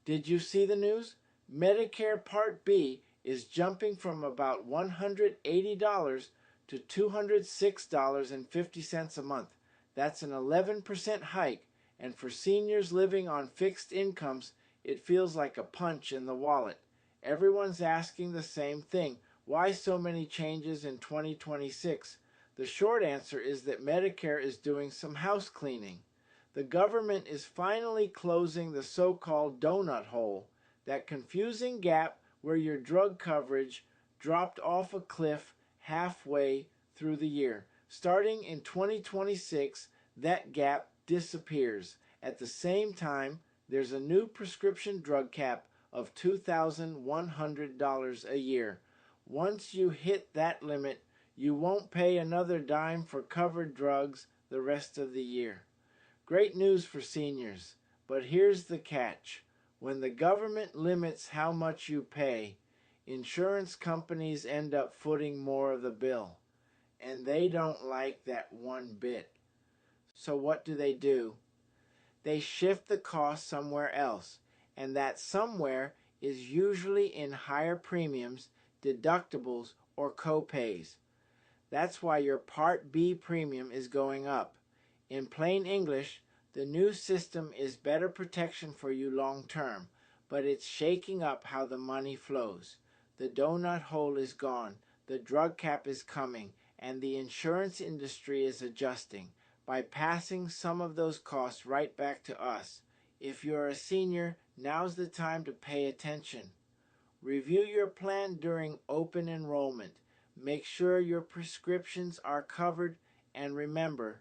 Did you see the news? Medicare Part B is jumping from about $180 to $206.50 a month. That's an 11% hike, and for seniors living on fixed incomes, it feels like a punch in the wallet. Everyone's asking the same thing. Why so many changes in 2026? The short answer is that Medicare is doing some house cleaning. The government is finally closing the so-called donut hole, that confusing gap where your drug coverage dropped off a cliff halfway through the year. Starting in 2026, that gap disappears. At the same time, there's a new prescription drug cap of $2,100 a year. Once you hit that limit, you won't pay another dime for covered drugs the rest of the year. Great news for seniors, but here's the catch. When the government limits how much you pay, insurance companies end up footing more of the bill, and they don't like that one bit. So what do? They shift the cost somewhere else, and that somewhere is usually in higher premiums, deductibles, or co-pays. That's why your Part B premium is going up. In plain English, the new system is better protection for you long term, but it's shaking up how the money flows. The donut hole is gone, the drug cap is coming, and the insurance industry is adjusting by passing some of those costs right back to us. If you're a senior, now's the time to pay attention. Review your plan during open enrollment. Make sure your prescriptions are covered, and remember,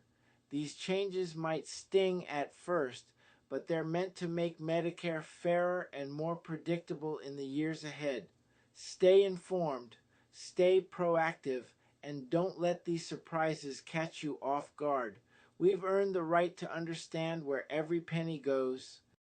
these changes might sting at first, but they're meant to make Medicare fairer and more predictable in the years ahead. Stay informed, stay proactive, and don't let these surprises catch you off guard. We've earned the right to understand where every penny goes.